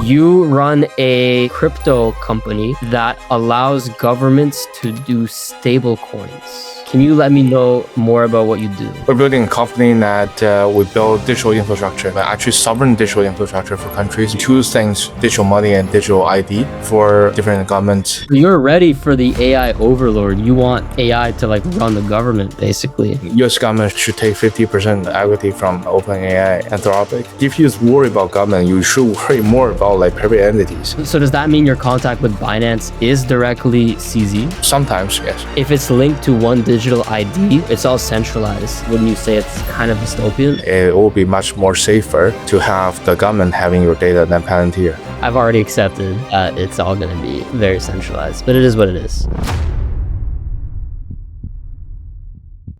You run a crypto company that allows governments to do stablecoins. Can you let me know more about what you do? We're building a company that we build digital infrastructure, but actually sovereign digital infrastructure for countries. Two things, digital money and digital ID for different governments. You're ready for the AI overlord. You want AI to run the government, basically. US government should take 50% equity from OpenAI, Anthropic. If you worry about government, you should worry more about private entities. So does that mean your contact with Binance is directly CZ? Sometimes, yes. If it's linked to one digital ID, it's all centralized. Wouldn't you say it's kind of dystopian? It will be much more safer to have the government having your data than Palantir. I've already accepted that it's all going to be very centralized, but it is what it is.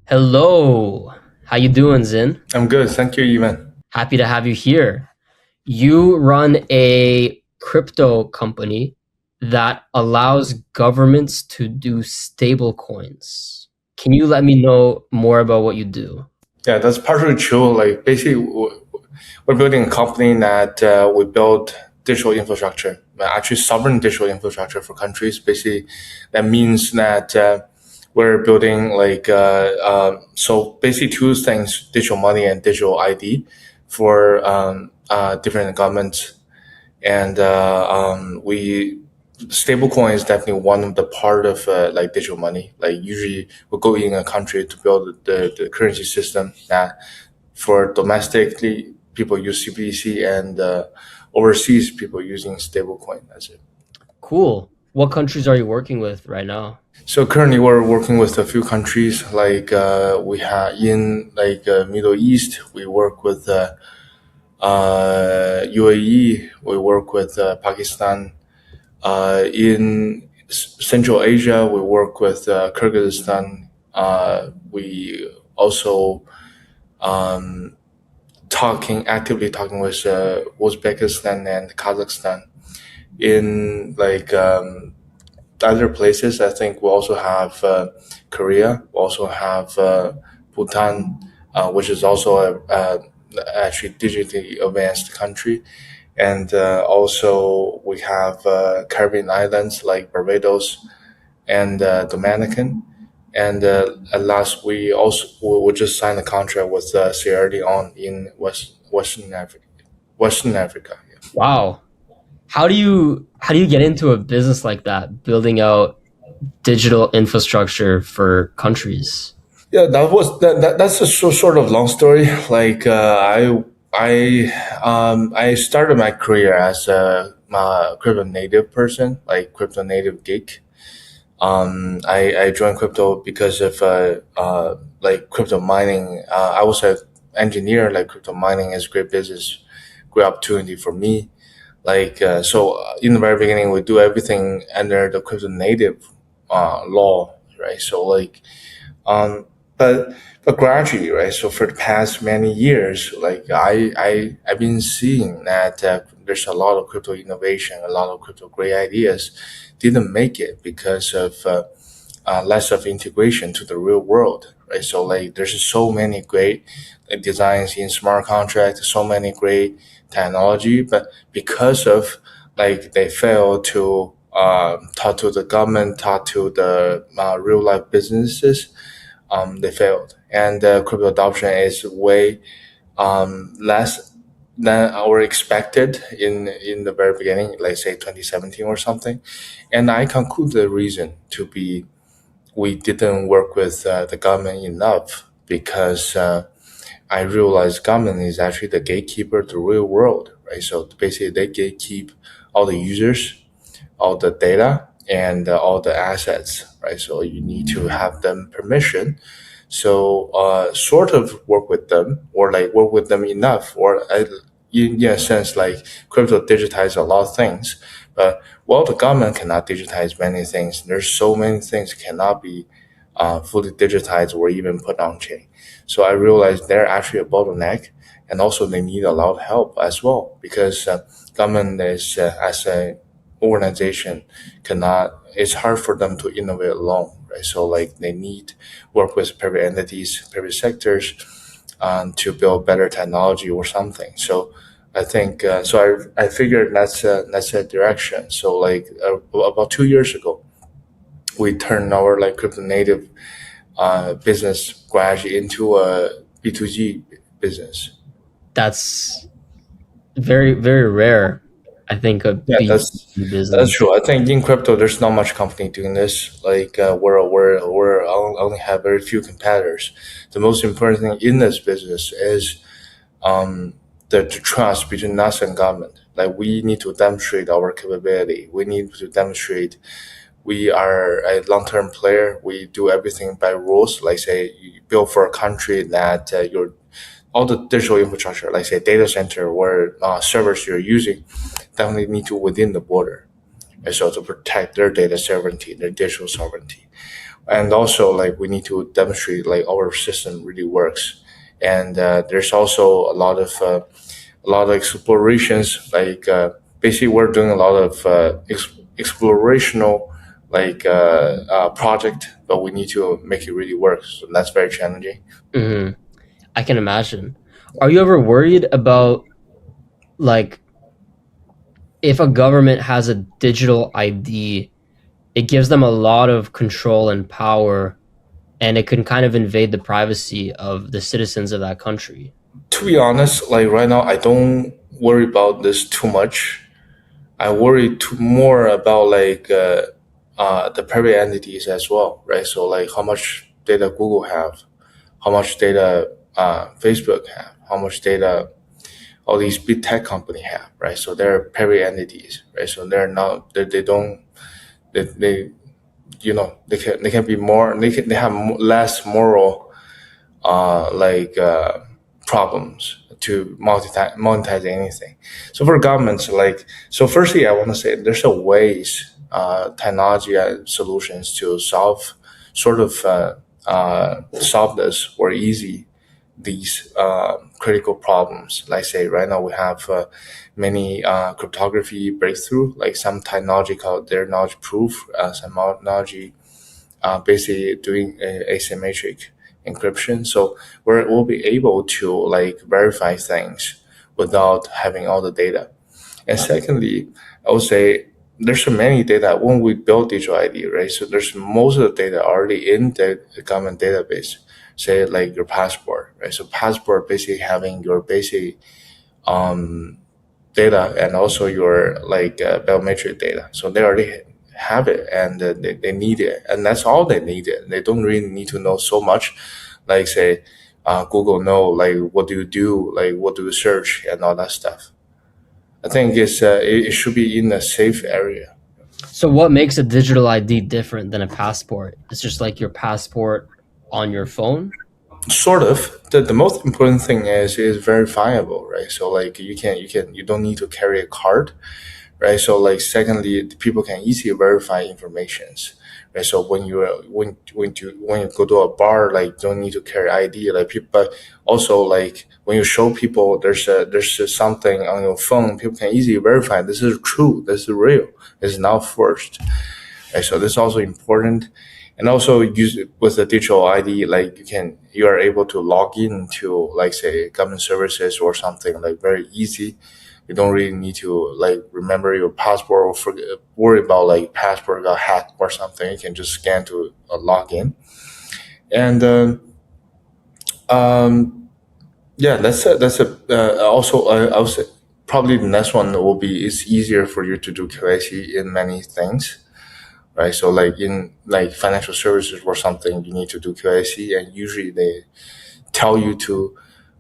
Hello. How you doing, Xin? I'm good. Thank you, Ivan. Happy to have you here. You run a crypto company that allows governments to do stablecoins. Can you let me know more about what you do? Yeah, that's partially true. Basically, we're building a company that we build digital infrastructure, actually sovereign digital infrastructure for countries. Basically, that means that we're building so basically two things, digital money and digital ID for different governments. And stablecoin is definitely one of the part of digital money. Usually we go in a country to build the currency system that for domestically people use CBDC and overseas people using stablecoin. That's it. Cool. What countries are you working with right now? So currently we're working with a few countries we have in Middle East. We work with UAE. We work with Pakistan. In Central Asia, we work with Kyrgyzstan. We also actively talking with Uzbekistan and Kazakhstan. In other places, I think we also have Korea. We also have Bhutan, which is also actually digitally advanced country. And also we have Caribbean islands like Barbados and Dominican. And at last, we just signed a contract with Sierra Leone in Western Africa. Yeah. Wow. How do you get into a business like that, building out digital infrastructure for countries? Yeah, that's a sort of long story. I started my career as a crypto native person, crypto native geek. I joined crypto because of crypto mining. I was an engineer. Crypto mining is great business, great opportunity for me. So in the very beginning, we do everything under the crypto native law, right? So but gradually, right? So for the past many years, I've been seeing that there's a lot of crypto innovation, a lot of crypto great ideas didn't make it because of less of integration to the real world, right? So there's so many great designs in smart contracts, so many great technology, but because of they fail to talk to the government, talk to the real life businesses. They failed, and crypto adoption is way less than our expected in the very beginning, say 2017 or something. And I conclude the reason to be we didn't work with the government enough because I realized government is actually the gatekeeper to the real world, right? So basically, they gatekeep all the users, all the data, and all the assets, right? So you need to have them permission. So sort of work with them or work with them enough or in a sense crypto digitize a lot of things. But the government cannot digitize many things. There's so many things cannot be fully digitized or even put on chain. So I realized they're actually a bottleneck, and also they need a lot of help as well because government is as a organization it's hard for them to innovate alone, right? So they need work with private entities, private sectors to build better technology or something. So I think so. I figured that's a direction. So like about 2 years ago, we turned our like crypto native business gradually into a B2G business. That's very, very rare. I think a Yeah, B2B that's business. true. I think in crypto, there's not much company doing this. Like we're only have very few competitors. The most important thing in this business is um, the trust between us and government. Like we need to demonstrate our capability. We need to demonstrate we are a long-term player. We do everything by rules. Like say you build for a country that your all the digital infrastructure, like say data center or servers you're using, definitely need to within the border. And so to protect their data sovereignty, their digital sovereignty, and also like we need to demonstrate like our system really works. And there's also a lot of explorations. Like basically, we're doing a lot of explorational project, but we need to make it really work. So that's very challenging. Hmm. I can imagine. Are you ever worried about like if a government has a digital ID, it gives them a lot of control and power, and it can kind of invade the privacy of the citizens of that country? To be honest, like right now, I don't worry about this too much. I worry more about the private entities as well, right? So like how much data Google have, how much data Facebook have, how much data all these big tech company have, right? So they're private entities, right? So they're not they don't they they can be more they have less moral problems to monetize anything. So for governments, so firstly, I want to say there's a ways, technology and solutions to solve this or easy these critical problems. Like say right now we have many cryptography breakthrough, like some technology called their knowledge proof, some technology basically doing asymmetric encryption. So we'll be able to like verify things without having all the data. And secondly, I would say there's so many data when we build digital ID, right? So there's most of the data already in the government database. Say like your passport, right? So passport basically having your basic um, data and also your biometric data. So they already have it and they need it, and that's all they need. It. They don't really need to know so much, like say Google know like what do you do, like what do you search and all that stuff. I think it should be in a safe area. So what makes a digital ID different than a passport? It's just like your passport on your phone? Sort of. The most important thing is verifiable, right? So like you don't need to carry a card, right? So like secondly, people can easily verify informations, right? So when you go to a bar, like don't need to carry ID, like people. But also like when you show people there's something on your phone, people can easily verify this is true, this is real, this is not forged, right? So this is also important. And also use it with the digital ID, like you are able to log into like say government services or something like very easy. You don't really need to like remember your passport or worry about like passport got hacked or something. You can just scan to log in. And yeah, that's a also I would say probably the next one will be it's easier for you to do KYC in many things, right? So like in like financial services or something, you need to do KYC, and usually they tell you to,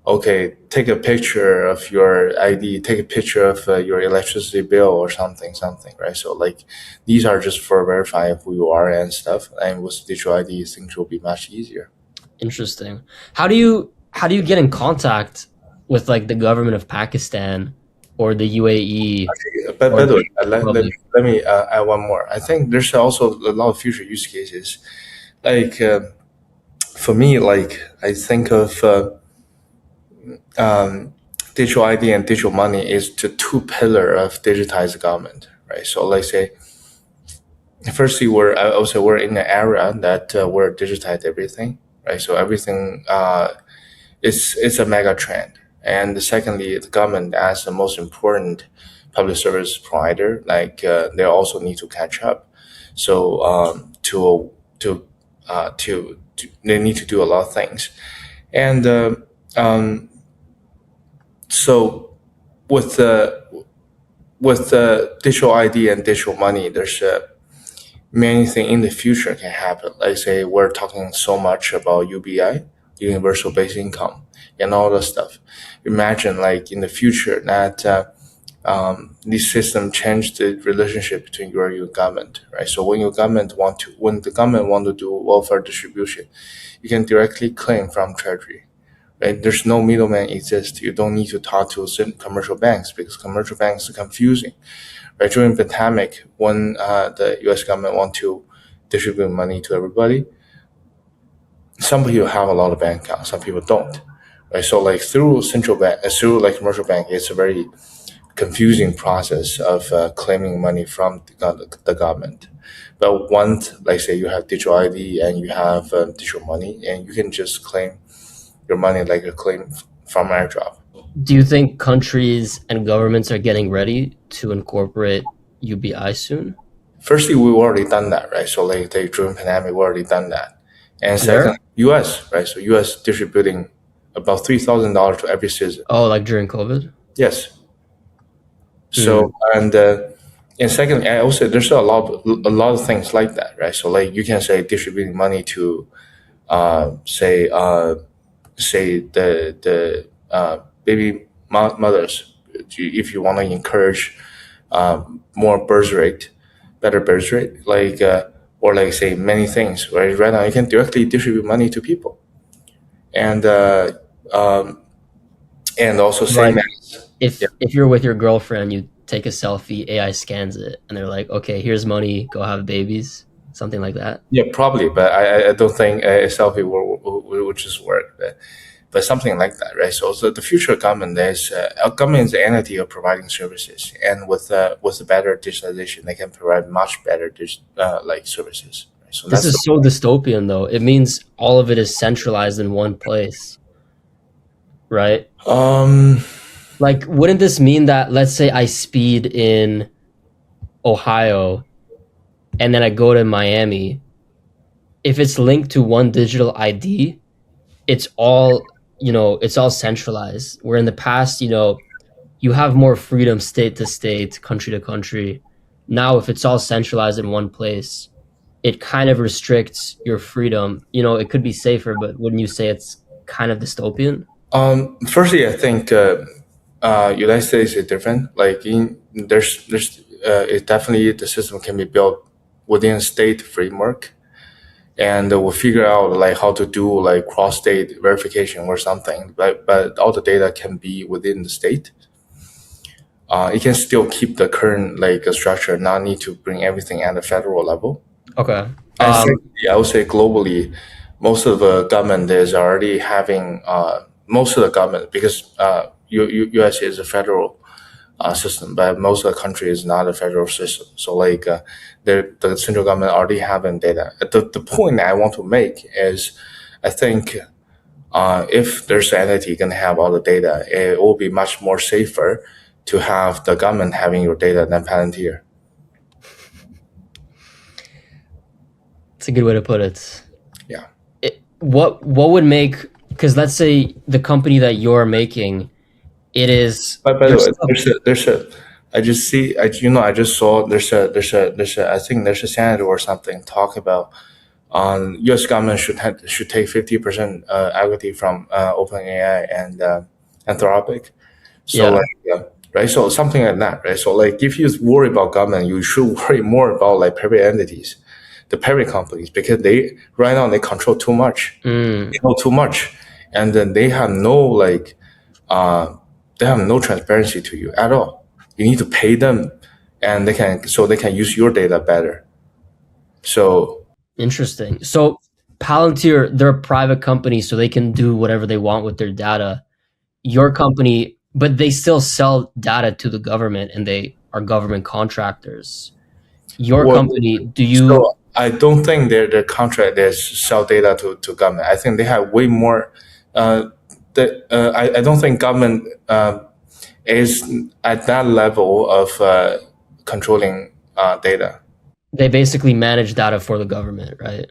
okay, take a picture of your ID, take a picture of your electricity bill or something, right? So like these are just for verifying who you are and stuff. And with digital ID, things will be much easier. Interesting. How do you get in contact with like the government of Pakistan or the UAE But or by the the way, Republic? let me add one more. I think there's also a lot of future use cases. Like for me, like I think of um, digital ID and digital money is the two pillar of digitized government, right? So let's say firstly, I would say we're in an era that we're digitized everything, right? So everything it's a mega trend, And secondly, the government as the most important public service provider, they also need to catch up. So they need to do a lot of things. And um, so with the digital ID and digital money, there's many things in the future can happen. Like say we're talking so much about UBI, universal basic income, and all that stuff. Imagine like in the future that this system change the relationship between you and your government, right? So when the government want to do welfare distribution, you can directly claim from Treasury, right? There's no middleman exist. You don't need to talk to commercial banks because commercial banks are confusing. Right, during the pandemic, when the U.S. government want to distribute money to everybody, some people have a lot of bank accounts, some people don't. Right, so like through commercial bank, it's a very confusing process of claiming money from the government. But once, like say, you have digital ID and you have digital money, and you can just claim your money like a claim from airdrop. Do you think countries and governments are getting ready to incorporate UBI soon? Firstly, we've already done that, right? So like during pandemic, we've already done that. And second, Where? U.S., right? So U.S. distributing about $3,000 to every citizen. Oh, like during COVID? Yes. So and second, I also there's a lot of things like that, right? So like you can say distributing money to say the baby mothers, if you want to encourage more better birth rate, or like say many things, right? Right now you can directly distribute money to people, and also same Like as if you're with your girlfriend, you take a selfie, AI scans it, and they're like, okay, here's money, go have babies, something like that. yeah, probably, but I don't think a selfie will just work. But something like that, right? So the future government is a government is the entity of providing services, and with the better digitalization, they can provide much better services. Right? So This that's is so dystopian, though. It means all of it is centralized in one place, right? Like, wouldn't this mean that, let's say I speed in Ohio and then I go to Miami, if it's linked to one digital ID, it's all, it's all centralized. Where in the past, you have more freedom state to state, country to country. Now, if it's all centralized in one place, it kind of restricts your freedom. It could be safer, but wouldn't you say it's kind of dystopian? Firstly, I think United States is different. Like there's it definitely the system can be built within a state framework, and we'll figure out like how to do like cross state verification or something. But all the data can be within the state. It can still keep the current structure, not need to bring everything at the federal level. Okay. And secondly, I would say globally, most of the government is already having most of the government because U.S. is a federal system, but most of the country is not a federal system. So the central government already having data. The point that I want to make is, I think if there's an entity going to have all the data, it will be much more safer to have the government having your data than Palantir. It's a good way to put it. Yeah. What would make, because let's say the company that you're making, it is. By the way, there's a I just see I just saw there's a I think there's a senator or something talk about U.S. government should take 50% equity from OpenAI and Anthropic. So right, so something like that, right? So like if you worry about government, you should worry more about like private entities, the private companies, because they right now they control too much, they know too much, and then they have no transparency to you at all. You need to pay them, and they can use your data better. So interesting. So Palantir, they're a private company, so they can do whatever they want with their data. Your company, but they still sell data to the government, and they are government contractors. Your company, do you? So I don't think their contract is sell data to government. I think they have way more. I don't think government is at that level of controlling data. They basically manage data for the government, right?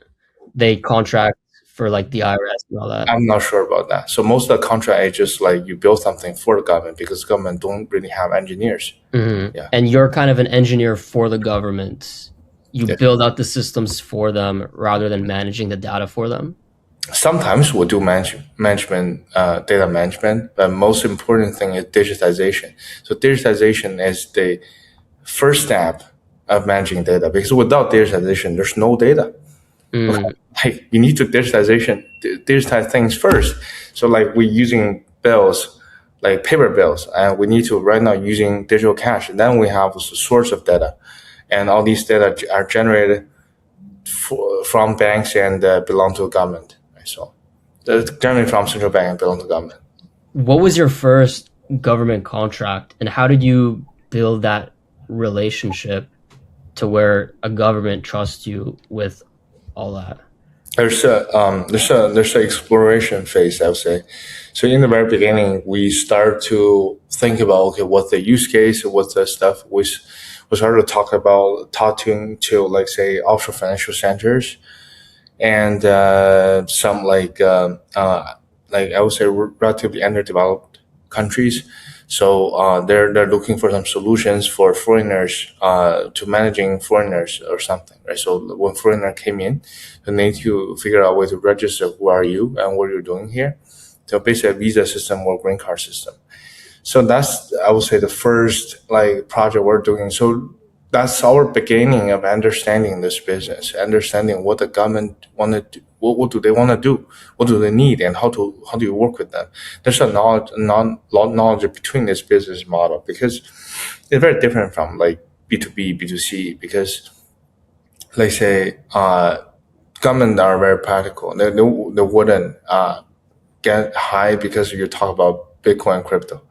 They contract for like the IRS and all that. I'm not sure about that. So most of the contract is just like you build something for the government because government don't really have engineers. Yeah. And you're kind of an engineer for the government. You Yeah. build out the systems for them rather than managing the data for them. Sometimes we'll do management, data management, but most important thing is digitization. So digitization is the first step of managing data because without digitization, there's no data. Like you need to digitize things first. So like we're using bills, like paper bills, and we need to right now using digital cash. And then we have a source of data, and all these data are generated from banks and belong to the government. Right? So they're generated from central bank and belong to government. What was your first government contract, and how did you build that relationship to where a government trusts you with all that? There's a exploration phase, I would say. So in the very beginning, we start to think about okay, what's the use case, what's the stuff. We started to talking to like say offshore financial centers and some like I would say relatively underdeveloped countries. So they're looking for some solutions for foreigners to managing foreigners or something, right? So when foreigner came in, they need to figure out a way to register who are you and what you're doing here. So basically a visa system or green card system. So that's I would say the first like project we're doing. So that's our beginning of understanding this business, understanding what the government want to do, what do they want to do, what do they need, and how do you work with them. There's a lot knowledge between this business model because it's very different from like B2B, B2C. Because let's say government are very practical. They wouldn't get high because you talk about Bitcoin and crypto.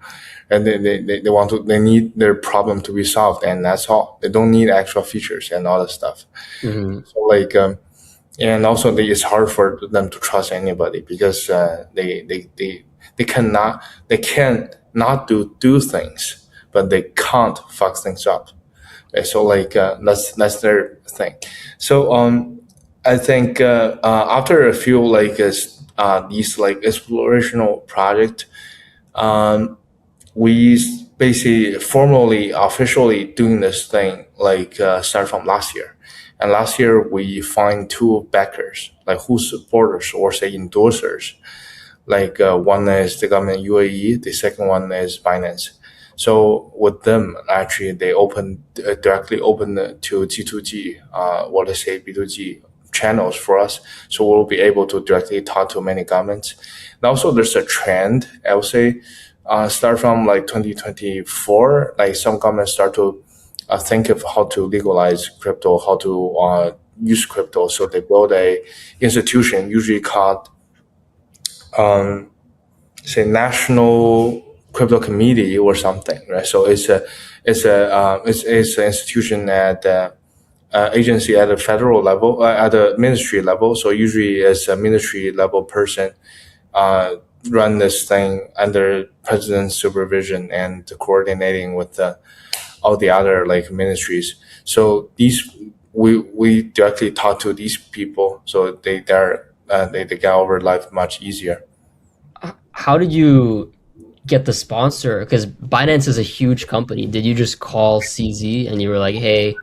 And they need their problem to be solved, and that's all. They don't need extra features and all that stuff. So like, and also it's hard for them to trust anybody because they can not do things, but they can't fuck things up. Okay, so like that's their thing. So I think after a few like these like explorational project. We basically formally, officially doing this thing like start from last year. And last year we find two backers, like who supporters or say endorsers. Like one is the government UAE, the second one is Binance. So with them, actually, they directly open to G2G, or let's say B2G channels for us. So we'll be able to directly talk to many governments. And also there's a trend, I would say, start from like 2024, like some governments start to think of how to legalize crypto, how to use crypto. So they build a institution, usually called, say, National Crypto Committee or something, right? So it's an institution at agency at a federal level, at a ministry level. So usually it's a ministry level person run this thing under president's supervision and coordinating with all the other like ministries. So these we directly talk to these people, so they get over life much easier. How did you get the sponsor? Because Binance is a huge company. Did you just call CZ and you were like, hey,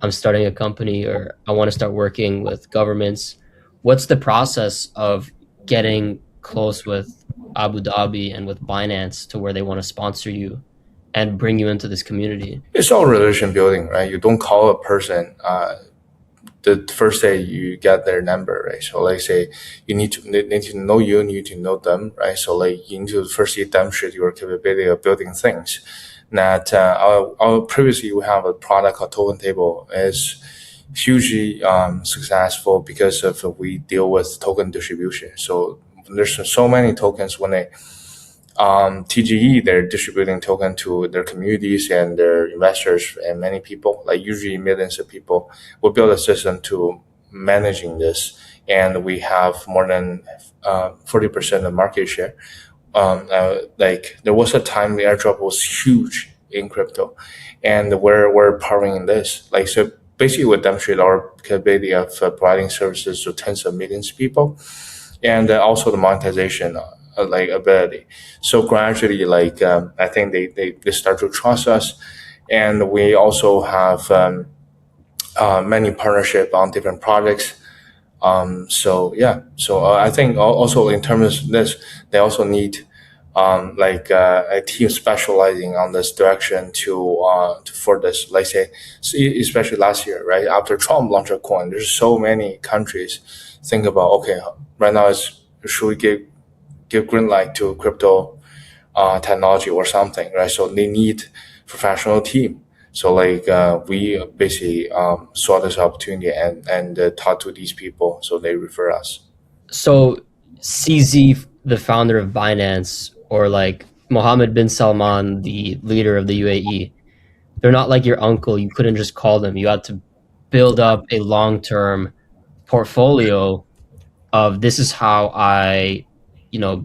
I'm starting a company or I want to start working with governments? What's the process of getting close with Abu Dhabi and with Binance to where they want to sponsor you and bring you into this community? It's all relation building, right? You don't call a person the first day you get their number, right? So like say you need to know you need to know them, right? So like you need to firstly demonstrate your capability of building things. That our previously we have a product called Token Table is hugely successful because of we deal with token distribution. So there's so many tokens when they TGE, they're distributing token to their communities and their investors and many people, like usually millions of people. We build a system to managing this, and we have more than 40% of market share. like there was a time the airdrop was huge in crypto, and we're powering this. Like so, basically, we demonstrate our capability of providing services to tens of millions of people, and also the monetization like ability. So gradually, like I think they start to trust us, and we also have many partnership on different projects. So yeah, so I think also in terms of this, they also need like a team specializing on this direction for this. Like say, especially last year, right after Trump launched a coin, there's so many countries think about okay, right now is should we give green light to crypto technology or something, right? So they need professional team. So like we basically saw this opportunity and talked to these people, so they refer us. So CZ, the founder of Binance, or like Mohammed bin Salman, the leader of the UAE, they're not like your uncle. You couldn't just call them. You had to build up a long-term portfolio of this is how I,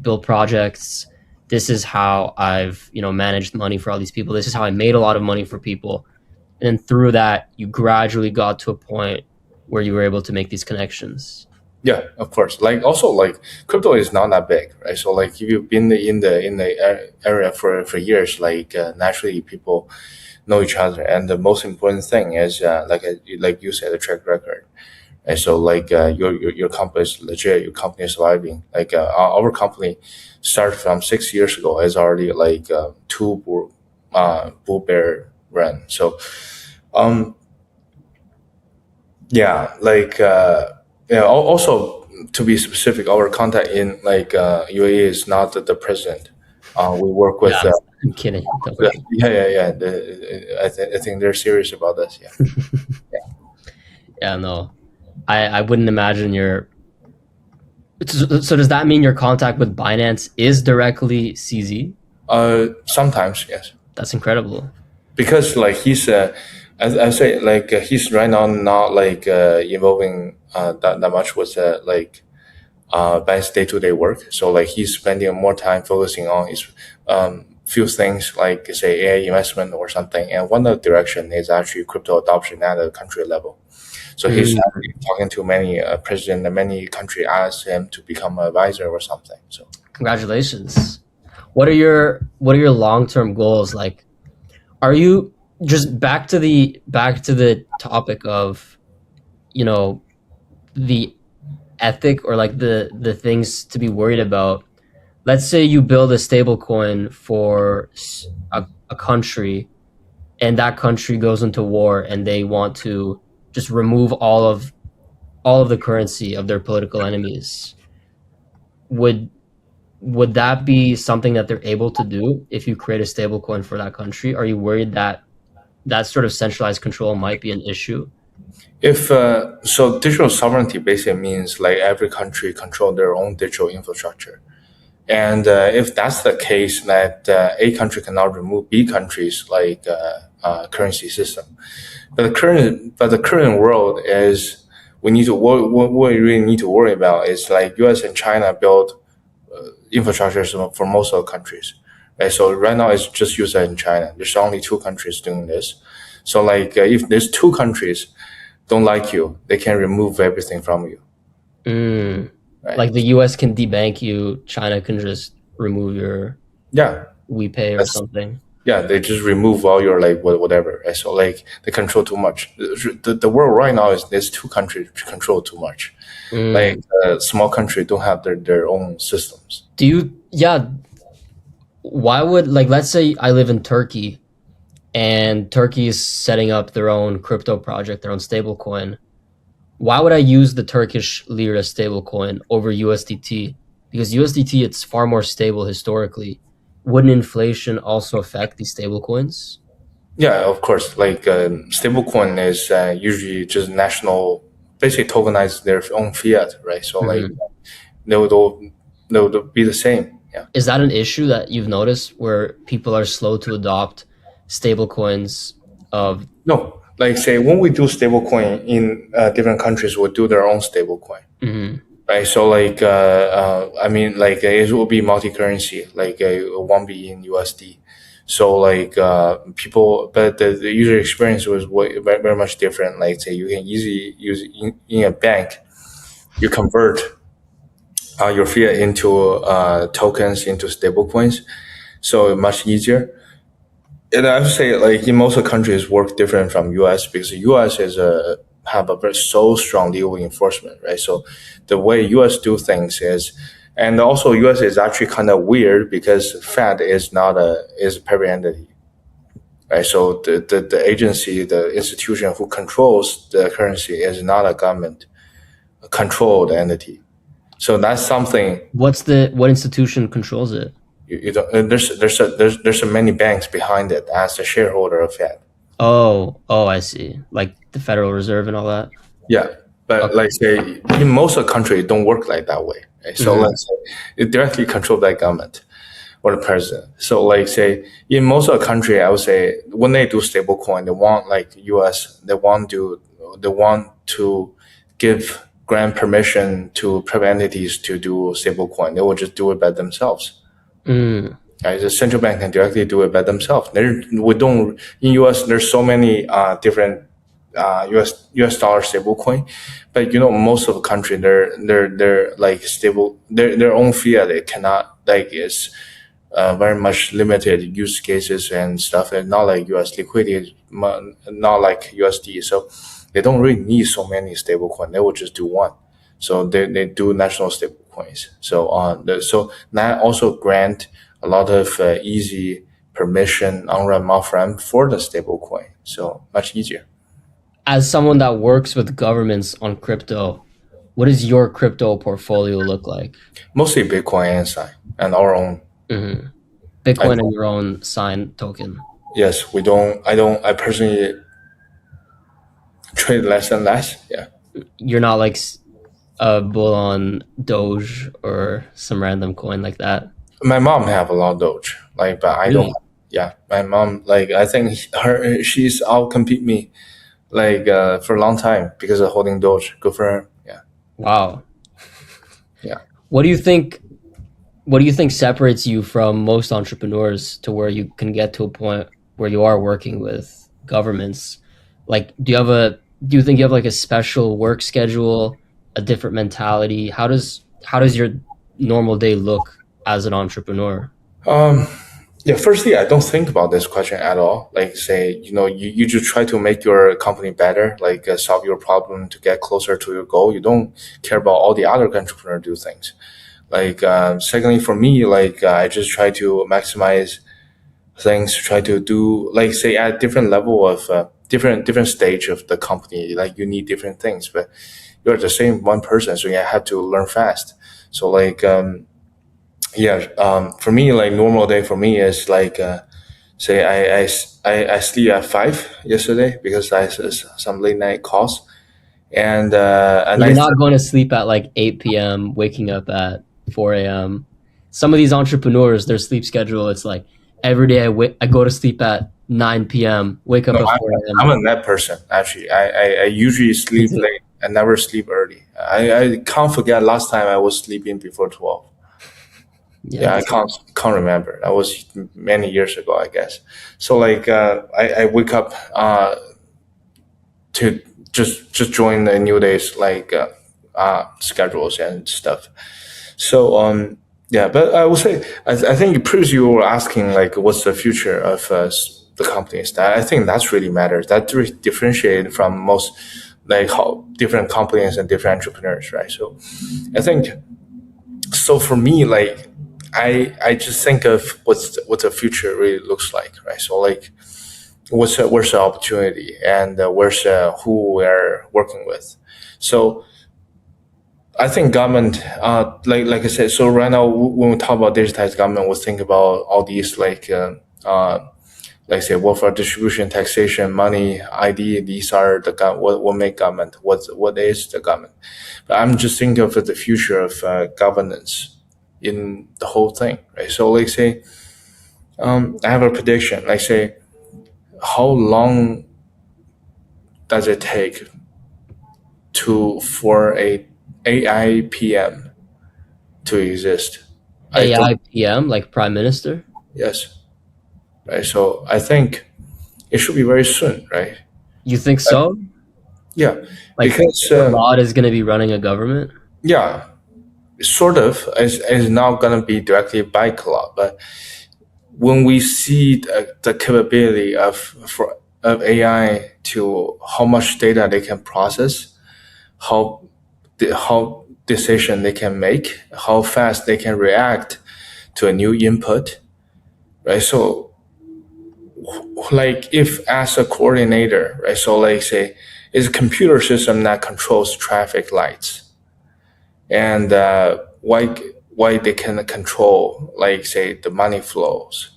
build projects. This is how I've, managed money for all these people. This is how I made a lot of money for people. And then through that, you gradually got to a point where you were able to make these connections. Yeah, of course. Like also like crypto is not that big, right? So like if you've been in the area for years, like naturally people know each other, and the most important thing is like you said, the track record. And so like your company is legit, your company is surviving. Like our company started from 6 years ago. It's already like two bull bear run. So um yeah, like also to be specific, our contact in like UAE is not the president. We work with Yeah, I'm kidding. Don't worry. yeah. I think they're serious about this. Yeah. Yeah, no, I wouldn't imagine your. So does that mean your contact with Binance is directly CZ? Sometimes yes, That's incredible. because like he's I say like he's right now not like involving that much with like Ben's day-to-day work. So like he's spending more time focusing on his few things like say AI investment or something. And one of the direction is actually crypto adoption at a country level. So he's Mm, actually talking to many president and many country asked him to become an advisor or something. So congratulations. What are your long-term goals? Like, are you just back to the topic of, you know, the ethic or like the things to be worried about? Let's say you build a stable coin for a country, and that country goes into war and they want to just remove all of the currency of their political enemies. Would that be something that they're able to do if you create a stable coin for that country? Are you worried that that sort of centralized control might be an issue? if so digital sovereignty basically means like every country control their own digital infrastructure. And if that's the case, that A country cannot remove B countries like currency system. But the current world is we need to what we really need to worry about is like U.S. and China build infrastructures for most of the countries. Right? So right now it's just U.S. and China. There's only two countries doing this. So like if there's two countries don't like you, they can remove everything from you. Mm. Right? Like the US can debank you, China can just remove your Yeah. WePay or That's something. yeah, they just remove all your like whatever. Right? So like they control too much. The world right now is there's two countries control too much. Like Mm. small country don't have their own systems. Do you, yeah, why would, like, let's say I live in Turkey and Turkey is setting up their own crypto project, their own stable coin. Why would I use the Turkish lira stablecoin over USDT? Because USDT, it's far more stable historically. Wouldn't inflation also affect these stablecoins? Yeah, of course. Like stablecoin is usually just national, basically tokenize their own fiat, right? So like Hmm. they would all they would be the same. Yeah. Is that an issue that you've noticed where people are slow to adopt stablecoins of? No, like say when we do stablecoin in different countries will do their own stablecoin. Mhm. right? So I mean, like it will be multi-currency, like it won't be in USD. So people, but the user experience was very, very much different. Like say you can easily use in a bank, you convert your fiat into tokens into stablecoins, so much easier. And I would say like in most of the countries work different from US because the US is a have a very so strong legal enforcement, right? So the way US do things is, and also US is actually kind of weird because Fed is not a private entity, right? So the agency, the institution who controls the currency is not a government controlled entity. So that's something What institution controls it? you don't. And there's so many banks behind it as a shareholder of Fed. Oh, I see. Like the Federal Reserve and all that. Yeah, but Okay. like say in most of the country, it don't work like that way. Right? So Hmm. let's say it directly controlled by government or the president. So like say in most of the country, I would say when they do stablecoin, they want like US, they want to give grant permission to private entities to do stablecoin. They will just do it by themselves. Mm. Right? The central bank can directly do it by themselves. We don't in US. There's so many different US dollar stablecoin, but most of the country they're like stable their own fiat. It cannot like is very much limited use cases and stuff, and not like US liquidity, not like USD. So they don't really need so many stablecoin. They will just do one. So they do national stablecoins. So that also grant a lot of easy permission on-ramp off-ramp for the stablecoin. So much easier. As someone that works with governments on crypto, what does your crypto portfolio look like? Mostly Bitcoin and Sign and our own. Hmm. I Bitcoin and don't, your own sign token. yes, we don't. I personally trade less and less. Yeah, You're not like a bull on Doge or some random coin like that. my mom have a lot of Doge. Like, but I don't. Really? Yeah, my mom like I think she's out compete me like for a long time because of holding Doge. Good for her. Yeah, Wow. yeah. What do you think? What do you think separates you from most entrepreneurs to where you can get to a point where you are working with governments? Like, do you think you have like a special work schedule, a different mentality? How does your normal day look as an entrepreneur? Um, yeah, firstly, I don't think about this question at all. Like, say, you just try to make your company better, like solve your problem to get closer to your goal. You don't care about all the other entrepreneurs do things. Like, secondly, for me, like, I just try to maximize things, try to do, like, say, at different level of different stage of the company. Like, you need different things, but you're the same one person, so you have to learn fast. So, like, yeah, for me, like normal day for me is like say I sleep at 5 yesterday because I had some late night calls and But I you're not going to sleep at like 8 p.m., waking up at 4 a.m. Some of these entrepreneurs, their sleep schedule, it's like every day I go to sleep at 9 p.m., wake up no at 4 I'm a.m. a night person actually. I usually Me sleep too. late. I never sleep early. I can't forget last time I was sleeping before 12. Yeah, Yeah, me I too. can't remember. That was many years ago, I guess. So like I wake up to just join the new days like schedules and stuff. So yeah, but I would say I think previously you were asking like what's the future of the companies. That I think that's really matters. That really differentiate from most like how different companies and different entrepreneurs, right? So I think so for me like I just think of what the future really looks like, right? So like where's the opportunity and where's who we're working with. So I think government, like I said, so right now when we talk about digitized government, we think about all these like say welfare distribution, taxation, money, ID. These are the what make government. What is the government? But I'm just thinking of the future of governance in the whole thing, right? So like say, I have a prediction. Like say, how long does it take for a AIPM to exist. I don't. AIPM, like prime minister? Yes, right. So I think it should be very soon, right? You think Uh, so? yeah, Like because Claude is going to be running a government? yeah, sort of is not gonna be directly by cloud, but when we see the capability of AI to how much data they can process, how how decision they can make, how fast they can react to a new input, right? So like if as a coordinator, right? So like say it's a computer system that controls traffic lights, and why they can control like say the money flows,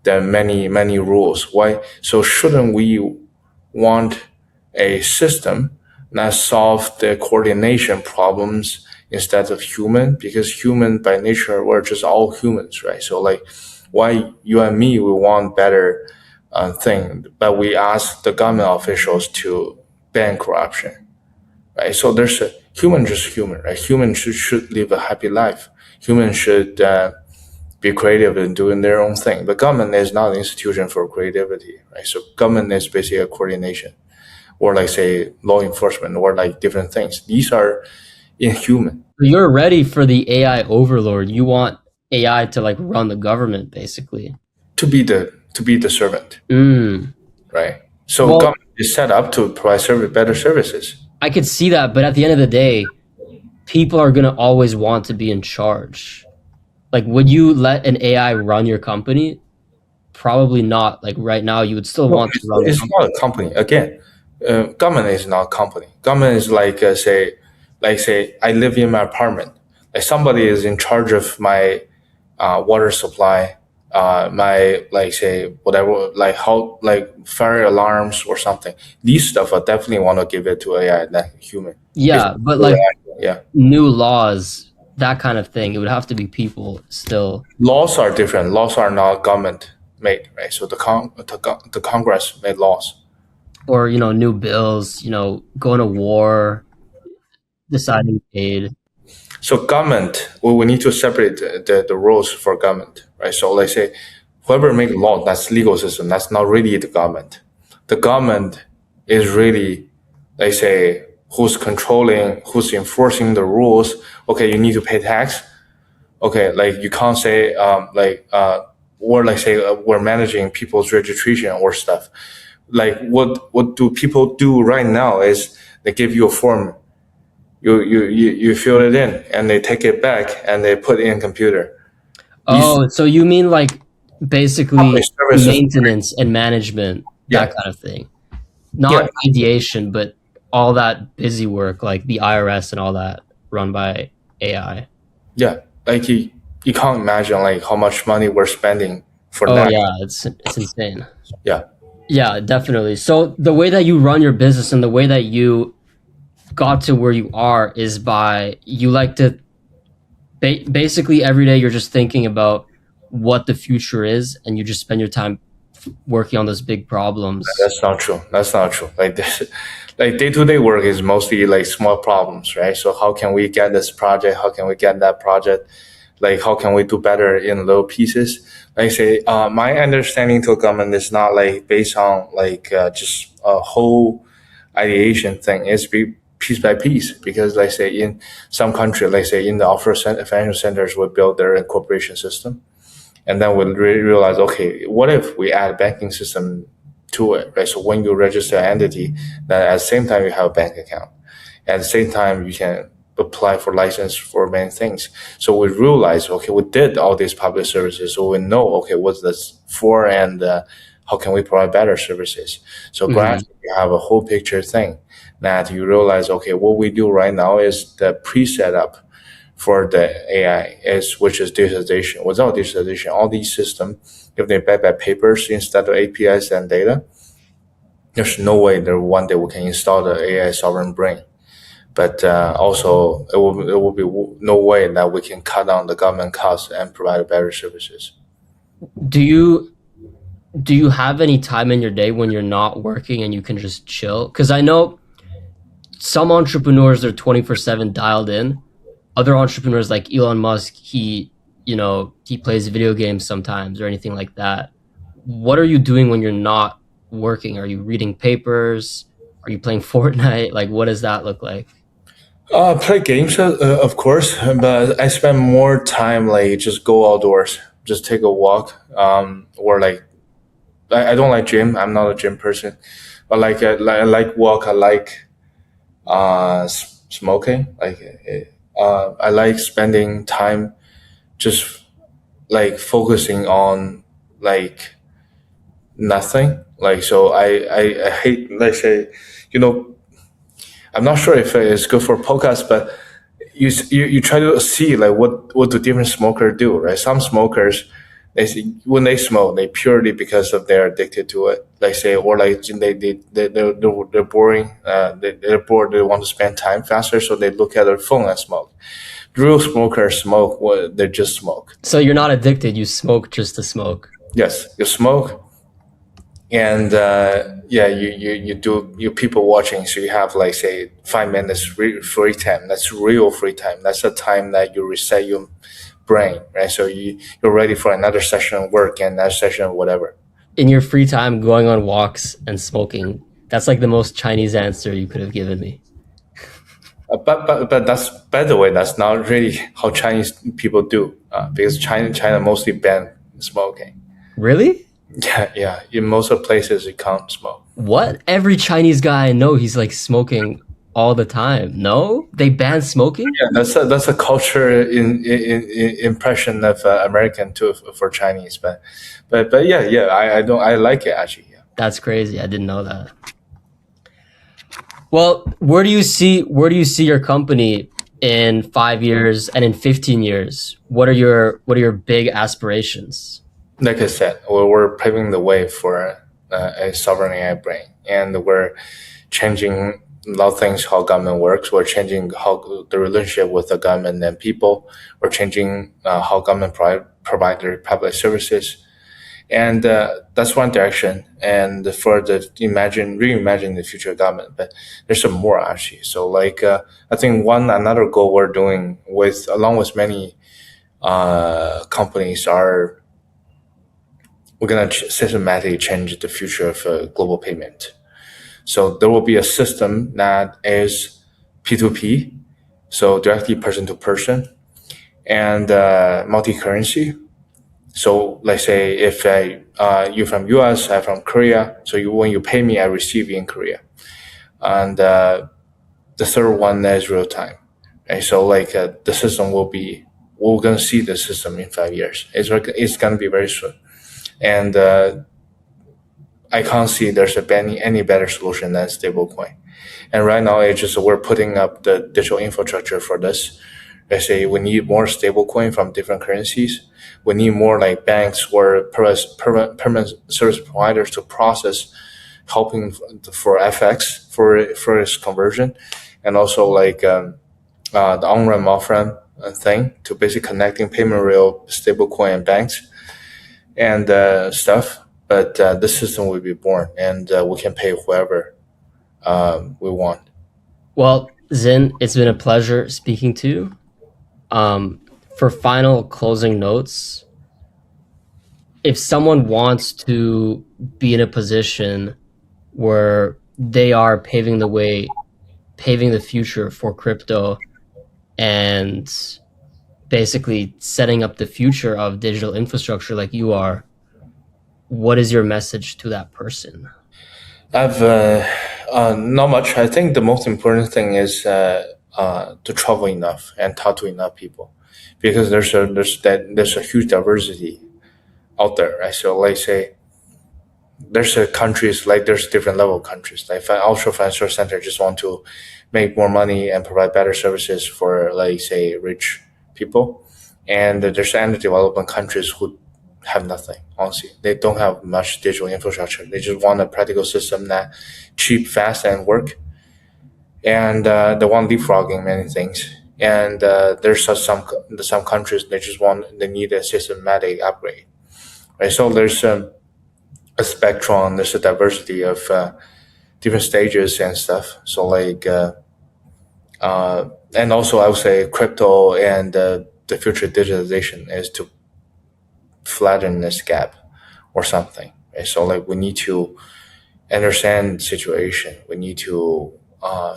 the many rules. Why? So shouldn't we want a system that solve the coordination problems instead of human? Because human by nature, we're just all humans, right? So like, why you and me we want better thing, but we ask the government officials to ban corruption, right? So there's a human, just human, right? Human should live a happy life. Human should be creative in doing their own thing. But government is not an institution for creativity, right? So government is basically a coordination, or like say law enforcement, or like different things. These are inhuman. You're ready for the AI overlord. You want AI to like run the government, basically. To be the servant, Mm. right? So Well, government is set up to provide better services. I could see that, but at the end of the day, people are going to always want to be in charge. Like, would you let an AI run your company? Probably not. Like right now, you would still No, want to run the it's company. not a company. Again, government is not a company. Government is like say I live in my apartment. Like somebody is in charge of my water supply, my like say whatever, like how like fire alarms or something. These stuff I definitely want to give it to AI, not human. It's Yeah, but like AI, yeah. new laws, that kind of thing, it would have to be people still. Laws are different. Laws are not government made, right? So the Congress made laws. Or, new bills, going to war, deciding aid. So government, we need to separate the roles for government, right? So let's say whoever make law, that's legal system. That's not really the government. The government is really, let's say, who's controlling, who's enforcing the rules. Okay, you need to pay tax. Okay, like you can't say or like say we're managing people's registration or stuff. Like what do people do right now is they give you a form, you fill it in and they take it back and they put it in computer. These Oh, so you mean like public basically services, maintenance and management, that yeah, kind of thing. yeah, Not ideation, but all that busy work, like the IRS and all that, run by AI. yeah. Like you can't imagine like how much money we're spending for Oh that. yeah, it's insane. Yeah, Yeah, definitely. So the way that you run your business and the way that you got to where you are is by you like to basically every day you're just thinking about what the future is and you just spend your time working on those big problems. that's not true. That's not true. Like this, like day-to-day work is mostly like small problems, right? So how can we get this project? How can we get that project? Like how can we do better in little pieces? Like say, my understanding to government is not like based on like just a whole ideation thing. It's be piece by piece because like say in some country, like say in the offshore financial centers, we build their incorporation system, and then we realize, okay, what if we add banking system to it, right? So when you register an entity, then at the same time you have a bank account. At the same time, you can apply for license for many things. So we realize, okay, we did all these public services, so we know, okay, what's this for, and how can we provide better services. So Mhm. gradually, you have a whole picture thing that you realize, okay, what we do right now is the pre-setup for the AI is which is digitization. Without digitization, all these systems, if they back by papers instead of APIs and data, there's no way that one day we can install the AI sovereign brain. But also, it will be no way that we can cut down the government costs and provide better services. Do you do you have any time in your day when you're not working and you can just chill? Because I know some entrepreneurs are 24/7 dialed in. Other entrepreneurs like Elon Musk, he plays video games sometimes or anything like that. What are you doing when you're not working? Are you reading papers? Are you playing Fortnite? Like, what does that look like? Play games, of course, but I spend more time like just go outdoors, just take a walk, or like I don't like gym. I'm not a gym person, but I like walk. I like smoking. I like spending time just like focusing on like nothing. Like so, I hate like say, you know, I'm not sure if it's good for podcast, but you try to see like what do different smokers do, right? Some smokers when they smoke, they purely because of they're addicted to it, like say, or like they're boring, they're bored, they want to spend time faster, so they look at their phone and smoke. Real smokers smoke what they just smoke. So you're not addicted. You smoke just to smoke. Yes, you smoke, and yeah, you do you people watching, so you have like say 5 minutes free time. That's real free time. That's the time that you reset your brain, right? So you're ready for another session of work and another session of whatever. In your free time, going on walks and smoking. That's like the most Chinese answer you could have given me. But that's, by the way, that's not really how Chinese people do, because China mostly ban smoking. Really? Yeah. In most of places you can't smoke. What? Every Chinese guy I know, he's like smoking all the time. No, they ban smoking. Yeah, that's a culture in impression of American too for Chinese, but yeah, I like it actually. Yeah. That's crazy. I didn't know that. Well, where do you see your company in 5 years and in 15 years? What are your big aspirations? Like I said, we're paving the way for a sovereign AI brain, and we're changing a lot of things how government works. We're changing how the relationship with the government and people. We're changing how government provide their public services, and that's one direction. And for the reimagine the future government, but there's some more actually. So like I think another goal we're doing with along with many companies are we're going to systematically change the future of global payment. So there will be a system that is P2P, so directly person to person, and multi-currency. So let's say if you're from US, I'm from Korea, so when you pay me, I receive in Korea. And the third one is real time. Okay, so like the system we're going to see the system in 5 years. It's going to be very soon. And I can't see there's any better solution than stablecoin. And right now, it's just we're putting up the digital infrastructure for this. Let's say we need more stablecoin from different currencies. We need more like banks or permanent service providers to process, helping for FX for its conversion, and also like the on-ramp off-ramp thing to basically connecting payment rail, stablecoin, and banks and stuff. But the system will be born, and we can pay whoever we want. Well, Zin, it's been a pleasure speaking to you. For final closing notes, if someone wants to be in a position where they are paving the way, paving the future for crypto, and basically setting up the future of digital infrastructure like you are, what is your message to that person? I've not much. I think the most important thing is to travel enough and talk to enough people, because there's a huge diversity out there, right? So like say there's countries like there's different level of countries. Like ultra financial center just want to make more money and provide better services for like say rich people, and there's underdeveloped countries who have nothing. Honestly, they don't have much digital infrastructure. They just want a practical system that cheap, fast, and work. And they want leapfrogging many things. And there's some countries they need a systematic upgrade. Right. So there's a spectrum. There's a diversity of different stages and stuff. So like And also, I would say crypto and the future digitalization is to flatten this gap or something. Right? So like we need to understand the situation. We need to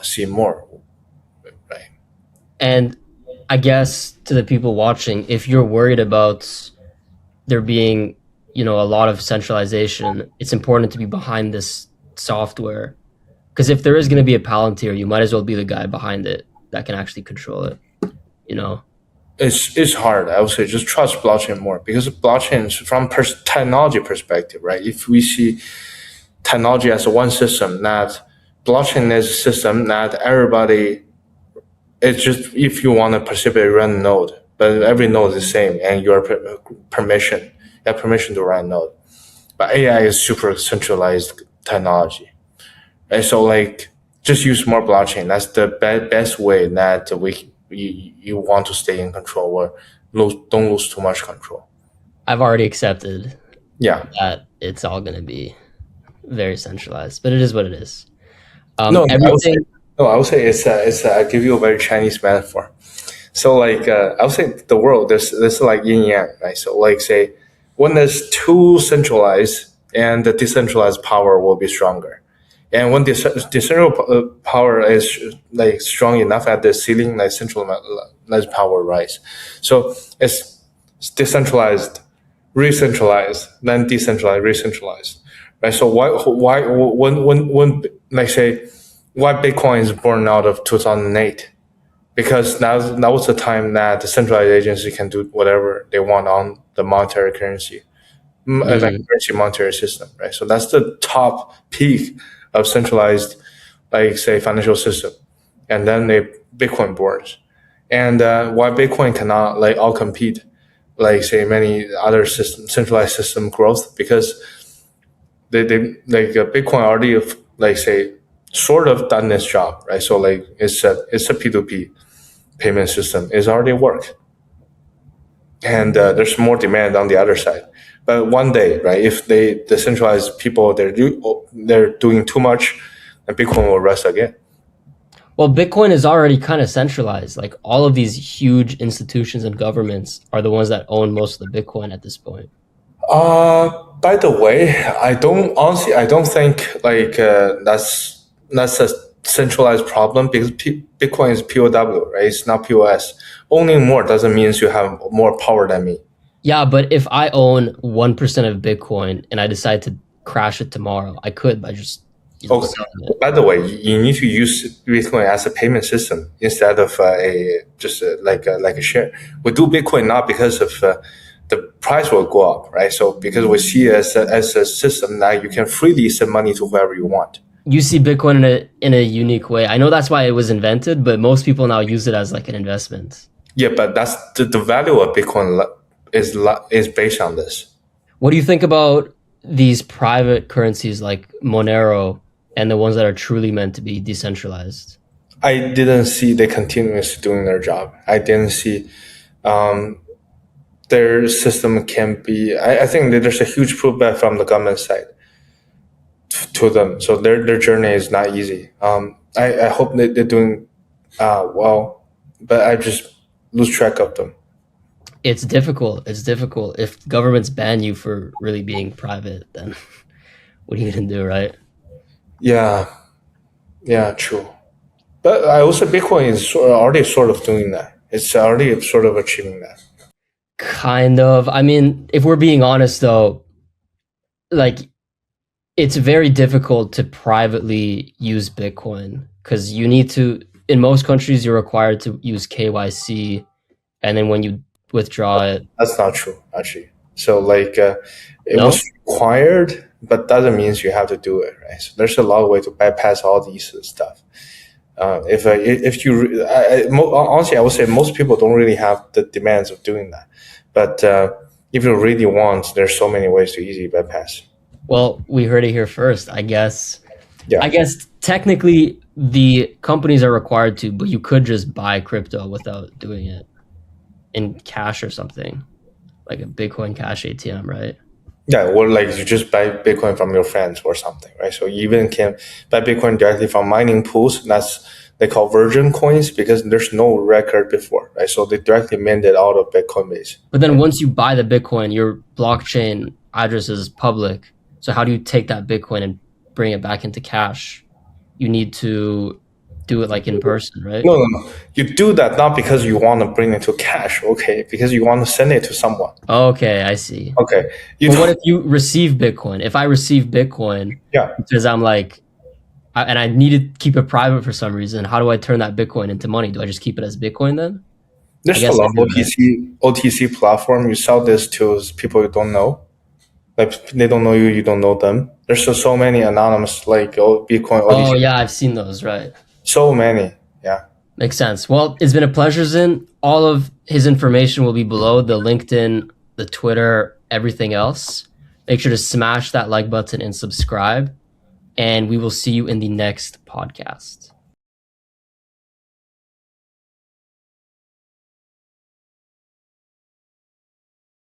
see more. Right. And I guess to the people watching, if you're worried about there being, a lot of centralization, it's important to be behind this software. Because if there is going to be a Palantir, you might as well be the guy behind it that can actually control it, you know? It's hard. I would say just trust blockchain more because blockchain is from technology perspective, right? If we see technology as one system, not blockchain is a system that everybody. It's just if you want to participate, run a node, but every node is the same, and you have permission to run a node. But AI is super centralized technology, and so like just use more blockchain. That's the best way that you want to stay in control or don't lose too much control. I've already accepted Yeah. that it's all going to be very centralized, but it is what it is. No, Everything. I would say I give you a very Chinese metaphor. So like I would say the world there's like yin yang, right? So like say when there's too centralized and the decentralized power will be stronger. And when decentralized power is like strong enough at the ceiling, like centralized power rise. So it's decentralized, re-centralized, then decentralized, re-centralized, right? So why when like say why Bitcoin is born out of 2008? Because that was the time that the centralized agency can do whatever they want on the monetary currency, like currency monetary system, right? So that's the top peak of centralized, like say financial system, and then Bitcoin borns, and why Bitcoin cannot like all compete, like say many other centralized system growth because they like Bitcoin already like say sort of done this job, right? So like it's a P2P payment system is already work, and there's more demand on the other side. But one day, right, if the centralized people they're doing too much, and Bitcoin will rest again. Well, Bitcoin is already kind of centralized. Like all of these huge institutions and governments are the ones that own most of the Bitcoin at this point. By the way, I don't think like that's a centralized problem because Bitcoin is POW, right? It's not POS. Owning more doesn't mean you have more power than me. Yeah, but if I own 1% of Bitcoin and I decide to crash it tomorrow, I could by just Okay. selling it. By the way, you need to use Bitcoin as a payment system instead of like a share. We do Bitcoin not because of the price will go up, right? So because we see it as a system that you can freely send money to whoever you want. You see Bitcoin in a unique way. I know that's why it was invented, but most people now use it as like an investment. Yeah, but that's the value of Bitcoin is based on this. What do you think about these private currencies like Monero and the ones that are truly meant to be decentralized? I didn't see they continuously doing their job. I didn't see their system can be. I think that there's a huge pullback from the government side to them. So their journey is not easy. I hope that they're doing well, but I just lose track of them. It's difficult. It's difficult. If governments ban you for really being private, then what are you going to do, right? Yeah, yeah, true. But I also Bitcoin is already sort of doing that. It's already sort of achieving that. Kind of. I mean, if we're being honest, though, like it's very difficult to privately use Bitcoin because you need to, in most countries, you're required to use KYC. And then when you withdraw it, That's not true, actually. So like it no? was required, but doesn't mean you have to do it, right? So there's a lot of way to bypass all these stuff. If you honestly, I would say most people don't really have the demands of doing that. But if you really want, there's so many ways to easily bypass. Well, we heard it here first, I guess. Yeah. I guess technically the companies are required to, but you could just buy crypto without doing it in cash or something, like a Bitcoin Cash ATM, right? Yeah, or like you just buy Bitcoin from your friends or something, right? So you even can buy Bitcoin directly from mining pools. they call virgin coins because there's no record before, right? So they directly mint it out of Bitcoin base. But then once you buy the Bitcoin, your blockchain address is public. So how do you take that Bitcoin and bring it back into cash? You need to do it like in person, right? No. You do that not because you want to bring it to cash, okay? Because you want to send it to someone. Okay, I see. Okay. But what if you receive Bitcoin? If I receive Bitcoin, Yeah. because I'm like, and I need to keep it private for some reason, how do I turn that Bitcoin into money? Do I just keep it as Bitcoin then? There's a guess lot I of do, right? OTC platform. You sell this to people you don't know. Like they don't know you, you don't know them. There's so many anonymous like Bitcoin Oh OTC. yeah, I've seen those, right? So many. Yeah. Makes sense. Well, it's been a pleasure, Xin. All of his information will be below, the LinkedIn, the Twitter, everything else. Make sure to smash that like button and subscribe. And we will see you in the next podcast.